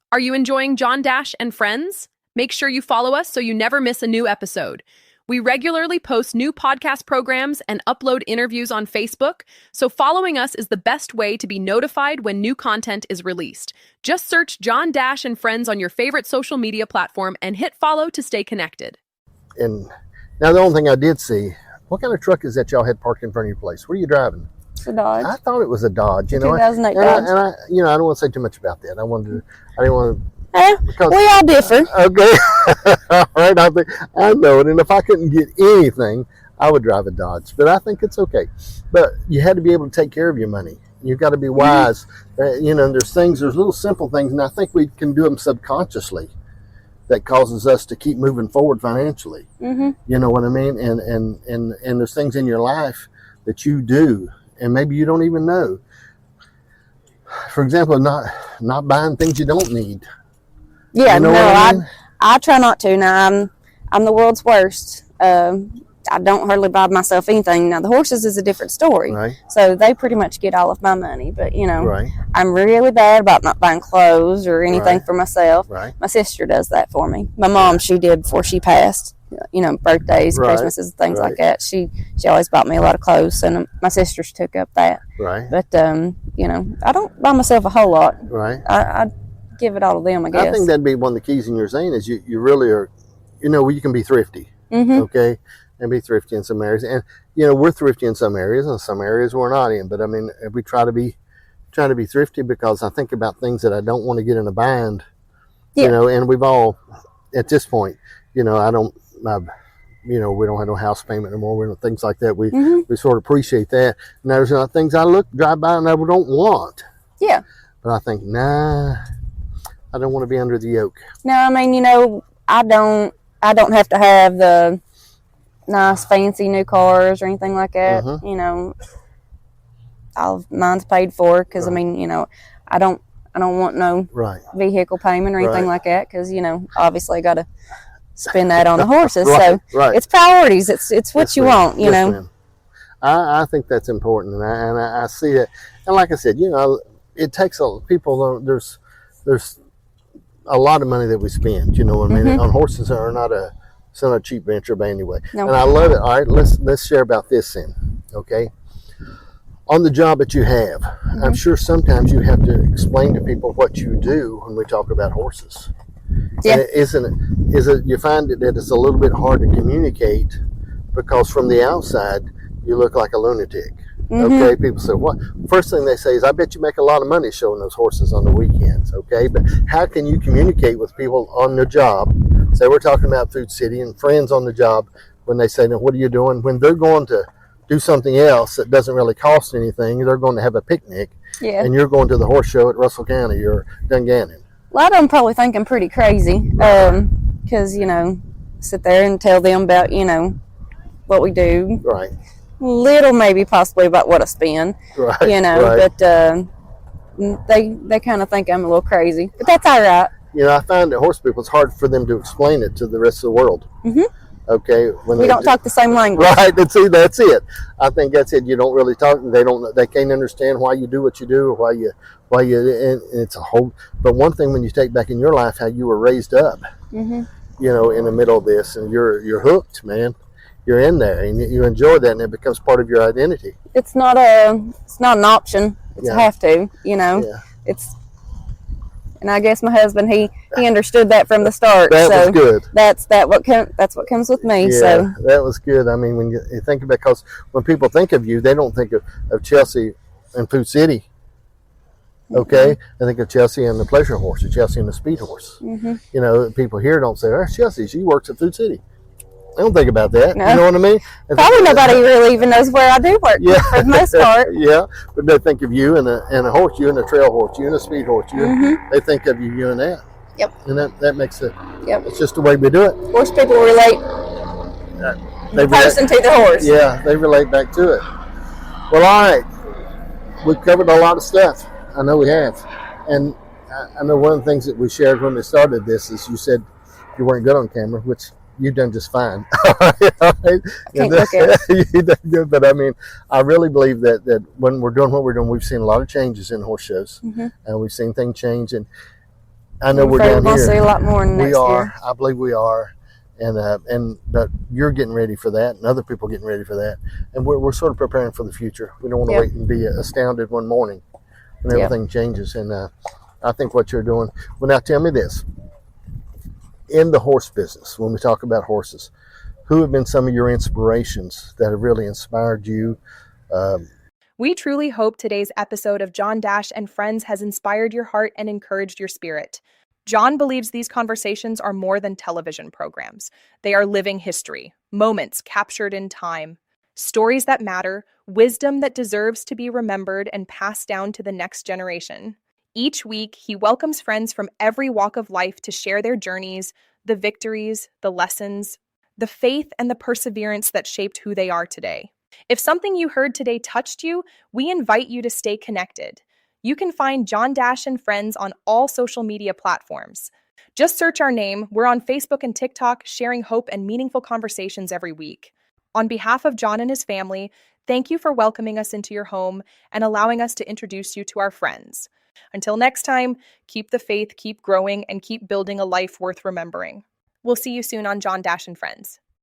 Are you enjoying John Dash and Friends? Make sure you follow us so you never miss a new episode. We regularly post new podcast programs and upload interviews on Facebook, so following us is the best way to be notified when new content is released. Just search John Dash and Friends on your favorite social media platform and hit follow to stay connected. And now the only thing I did see, what kind of truck is that y'all had parked in front of your place? What are you driving? It's a Dodge. I thought it was a Dodge. 2008 Dodge. And I don't want to say too much about that. I didn't want to. Because, we all differ. Okay. All right. I know it. And if I couldn't get anything, I would drive a Dodge. But I think it's okay. But you had to be able to take care of your money. You've got to be wise. There's little simple things, and I think we can do them subconsciously that causes us to keep moving forward financially. You know what I mean? And there's things in your life that you do, and maybe you don't even know. For example, not buying things you don't need. Yeah, you know I try not to. Now I'm the world's worst. I don't hardly buy myself anything. Now the horses is a different story. Right. So they pretty much get all of my money. But right. I'm really bad about not buying clothes or anything for myself. Right. My sister does that for me. My mom, she did before she passed. Birthdays, Christmases, things like that. She always bought me a lot of clothes, and my sisters took up that. Right. But I don't buy myself a whole lot. Right. I give it all to them, I guess. I think that'd be one of the keys in your saying is you really are, you can be thrifty, okay, and be thrifty in some areas, and we're thrifty in some areas, and some areas we're not in. But I mean, we try to be thrifty because I think about things that I don't want to get in a bind, and we've all at this point, we don't have no house payment anymore. We don't things like that. We sort of appreciate that. And there's not things I drive by and I don't want. Yeah. But I think, nah, I don't want to be under the yoke. No, I mean, I don't have to have the nice fancy new cars or anything like that. Mine's paid for because I mean, I don't want no vehicle payment or anything like that because obviously I got to spend that on the horses. So it's priorities. It's what you want. Ma'am. I think that's important, and I see it. And like I said, it takes people. There's a lot of money that we spend. You know what I mean? On horses are not a cheap venture by any way. No. And I love it. All right, let's share about this then. Okay. On the job that you have, I'm sure sometimes you have to explain to people what you do when we talk about horses. Yeah. Is it you find that it's a little bit hard to communicate because from the outside you look like a lunatic. Okay, people say, what? First thing they say is, I bet you make a lot of money showing those horses on the weekends. Okay, but how can you communicate with people on the job? Say we're talking about Food City and friends on the job when they say, now what are you doing? When they're going to do something else that doesn't really cost anything, they're going to have a picnic, and you're going to the horse show at Russell County or Dungannon. A lot of them probably think I'm pretty crazy because, sit there and tell them about, what we do. Right. Little maybe possibly about what I spend. Right. But they kind of think I'm a little crazy. But that's all right. I find that horse people, it's hard for them to explain it to the rest of the world. Okay. When we don't talk the same language. Right. That's it. I think that's it. You don't really talk. They can't understand why you do what you do or and it's a whole, but one thing when you take back in your life, how you were raised up, in the middle of this, and you're hooked, man. You're in there and you enjoy that, and it becomes part of your identity. It's not an option. It's a have to, it's, and I guess my husband, he understood that from the start. That was good. That's what comes with me. Yeah, so that was good. I mean, when you think about, because when people think of you, they don't think of Chelsi and Food City. Okay, I think of Chelsi and the pleasure horse, or Chelsi and the speed horse. People here don't say, "Oh, Chelsi, she works at Food City." They don't think about that. No. You know what I mean? Probably nobody really even knows where I do work. Yeah. For the most part. Yeah, but they think of you and a horse, you and a trail horse, you and a speed horse. They think of you and that. Yep. And that makes it. Yep. It's just the way we do it. Horse people relate. The person to the horse. Yeah, they relate back to it. Well, all right. We've covered a lot of stuff. I know we have. And I know one of the things that we shared when we started this is you said you weren't good on camera, which you've done just fine. I can't look at it. You done good, but I mean, I really believe that when we're doing what we're doing, we've seen a lot of changes in horse shows, and we've seen things change. And I know we're down here. We're going to see a lot more next year. I believe we are. But you're getting ready for that, and other people getting ready for that, and we're sort of preparing for the future. We don't want to wait and be astounded one morning when everything changes. And I think what you're doing. Well, now tell me this: in the horse business, when we talk about horses, who have been some of your inspirations that have really inspired you? We truly hope today's episode of John Dash and Friends has inspired your heart and encouraged your spirit. John believes these conversations are more than television programs. They are living history, moments captured in time, stories that matter, wisdom that deserves to be remembered and passed down to the next generation. Each week, he welcomes friends from every walk of life to share their journeys, the victories, the lessons, the faith, and the perseverance that shaped who they are today. If something you heard today touched you, we invite you to stay connected. You can find John Dash and Friends on all social media platforms. Just search our name. We're on Facebook and TikTok, sharing hope and meaningful conversations every week. On behalf of John and his family, thank you for welcoming us into your home and allowing us to introduce you to our friends. Until next time, keep the faith, keep growing, and keep building a life worth remembering. We'll see you soon on John Dash and Friends.